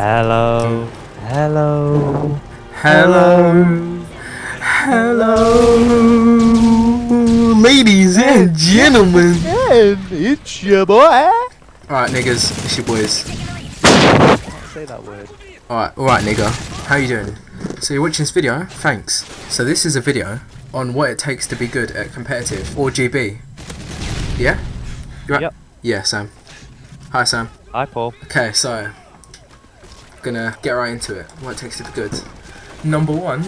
Hello. Hello. Hello. Hello. Ladies and gentlemen. And it's your boy. Alright, niggas. It's your boys. Can't say that word. Alright, nigga. How you doing? So you're watching this video? Thanks. So this is a video on what it takes to be good at competitive or GB. Yeah? You right? Yep. Yeah, Sam. Hi, Sam. Hi, Paul. Okay, so gonna get right into it. What it takes to be good. Number one,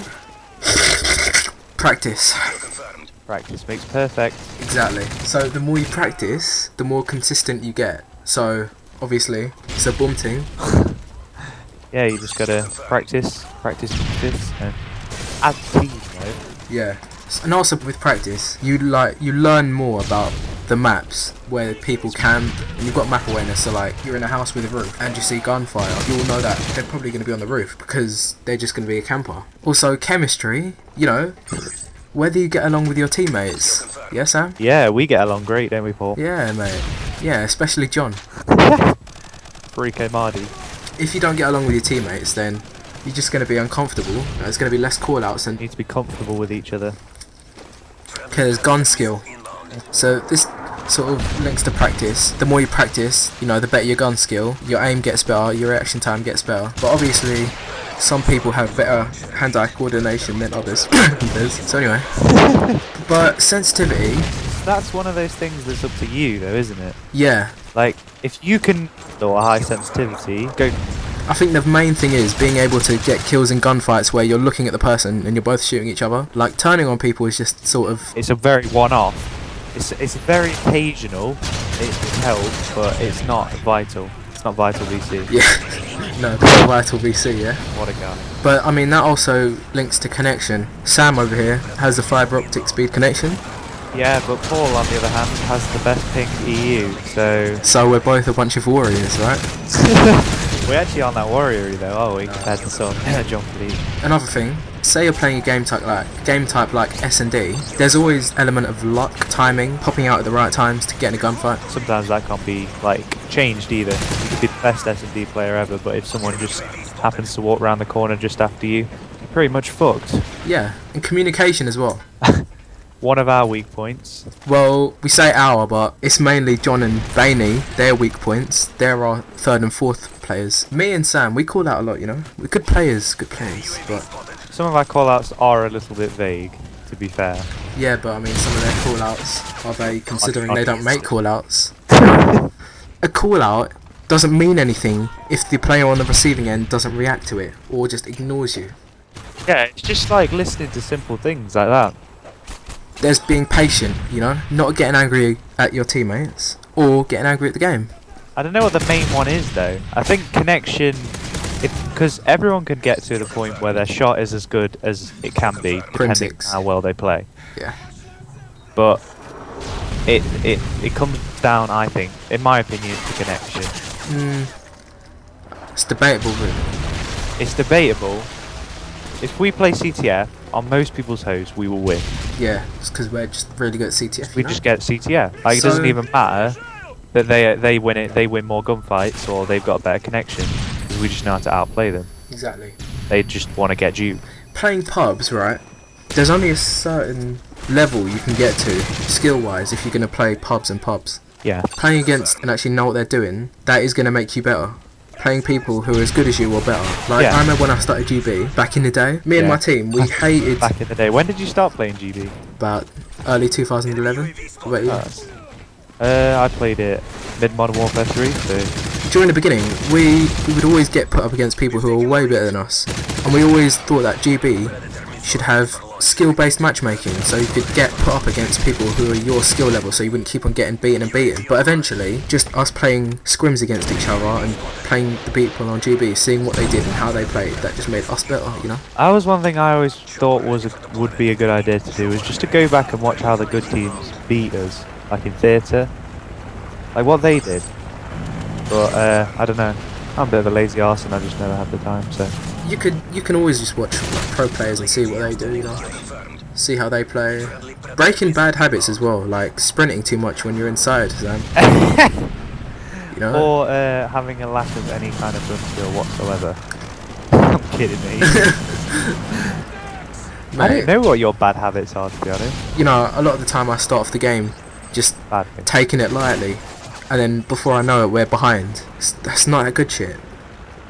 practice. Practice makes perfect. Exactly. So the more you practice, the more consistent you get. So obviously, it's a boom thing. Yeah, you just gotta practice, and as a team, right? Yeah. And also with practice, you learn more about the maps where people camp, and you've got map awareness. So like, you're in a house with a roof and you see gunfire, you'll know that they're probably going to be on the roof because they're just going to be a camper. Also chemistry, you know, whether you get along with your teammates. Yeah, Sam? Yeah, we get along great, don't we, Paul? Yeah, mate. Yeah, especially John. 3K Mardy. If you don't get along with your teammates, then you're just going to be uncomfortable. There's going to be less call-outs and Need to be comfortable with each other. there's gun skill. So this sort of links to practice. The more you practice, you know, the better your gun skill. Your aim gets better, your reaction time gets better. But obviously, some people have better hand-eye coordination than others. So anyway, but sensitivity. That's one of those things that's up to you, though, isn't it? Yeah, Like, if you can do a high sensitivity, go. I think the main thing is being able to get kills in gunfights where you're looking at the person and you're both shooting each other. Like, turning on people is just sort of... It's a very one-off. It's very occasional. It helps, but it's not vital. It's not vital VC. Yeah, no, quite vital VC, yeah. What a guy. But, I mean, that also links to connection. Sam over here has a fibre optic speed connection. Yeah, but Paul, on the other hand, has the best ping EU, so... So we're both a bunch of warriors, right? We actually aren't that warrior though, are we? Compared to some John Fleet. Another thing, say you're playing a game type like S&D, there's always element of luck, timing, popping out at the right times to get in a gunfight. Sometimes that can't be, like, changed either. You could be the best S&D player ever, but if someone just happens to walk around the corner just after you, you're pretty much fucked. Yeah, and communication as well. One of our weak points. Well, we say our, but it's mainly John and Bainey, their weak points. They're our third and fourth players. Me and Sam, we call out a lot, you know? We're good players, but... Some of our call-outs are a little bit vague, to be fair. Yeah, but I mean, some of their call-outs are vague considering they don't make call-outs. A call-out doesn't mean anything if the player on the receiving end doesn't react to it, or just ignores you. Yeah, it's just like listening to simple things like that. There's being patient, you know? Not getting angry at your teammates, or getting angry at the game. I don't know what the main one is though. I think connection, because everyone can get to the point where their shot is as good as it can be, depending on how well they play. Yeah. But it comes down, I think, in my opinion, to connection. It's debatable, really. It's debatable. If we play CTF on most people's hosts, we will win. Yeah, it's because we're just really good at CTF. We just get CTF. Like, it doesn't even matter that they win it. They win more gunfights or they've got a better connection. Because we just know how to outplay them. Exactly. They just want to get you. Playing pubs, right? There's only a certain level you can get to, skill-wise, if you're going to play pubs and pubs. Yeah. Playing against and actually know what they're doing, that is going to make you better. Playing people who are as good as you or better. Like, Yeah. I remember when I started GB, back in the day, me and my team, we hated... Back in the day. When did you start playing GB? About early 2011. What about you? I played it mid-Modern Warfare 3, so... During the beginning, we would always get put up against people who were way better than us. And we always thought that GB should have skill-based matchmaking, so you could get put up against people who are your skill level, so you wouldn't keep on getting beaten and beaten. But eventually, just us playing scrims against each other and playing the people on GB, seeing what they did and how they played, that just made us better, you know? That was one thing I always thought would be a good idea to do, was just to go back and watch how the good teams beat us, like in theatre. Like what they did. But, I don't know. I'm a bit of a lazy arse and I just never had the time, so... You can always just watch pro players and see what they do, you know? See how they play. Breaking bad habits as well, like sprinting too much when you're inside, Sam. know. Or having a lack of any kind of gun skill whatsoever. I'm kidding me. I don't know what your bad habits are, to be honest. You know, a lot of the time I start off the game just Bad thing. taking it lightly, and then before I know it, we're behind. That's not a good shit.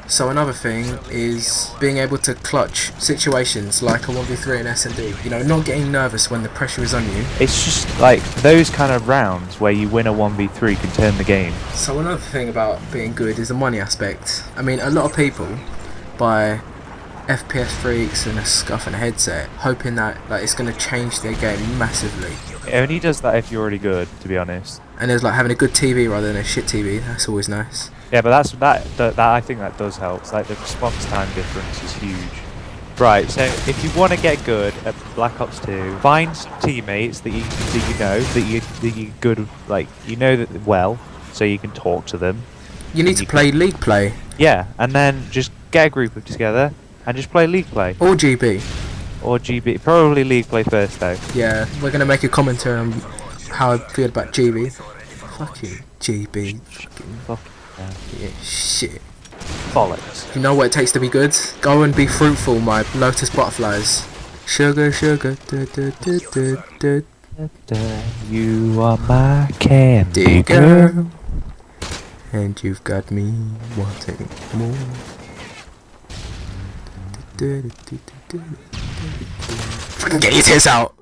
So another thing is being able to clutch situations like a 1v3 in S&D. You know, not getting nervous when the pressure is on you. It's just like those kind of rounds where you win a 1v3 can turn the game. So another thing about being good is the money aspect. I mean, a lot of people buy FPS freaks and a scuff and a headset, hoping that like it's going to change their game massively. It only does that if you're already good, to be honest. And there's like having a good TV rather than a shit TV. That's always nice. Yeah, but that I think that does help. It's like the response time difference is huge. Right, so if you want to get good at Black Ops 2, find teammates that you're good, like you know that well, so you can talk to them. You need to play league play. Yeah, and then just get a group of together and just play league play. Or GB. Or GB. Probably league play first though. Yeah, we're gonna make a commentary on how I feel about GB. Fucking GB. Fuck. Yeah, shit. Bollocks. You know what it takes to be good? Go and be fruitful, my lotus butterflies. Sugar, sugar, You are my candy girl. And you've got me wanting more. Fucking get your tits out.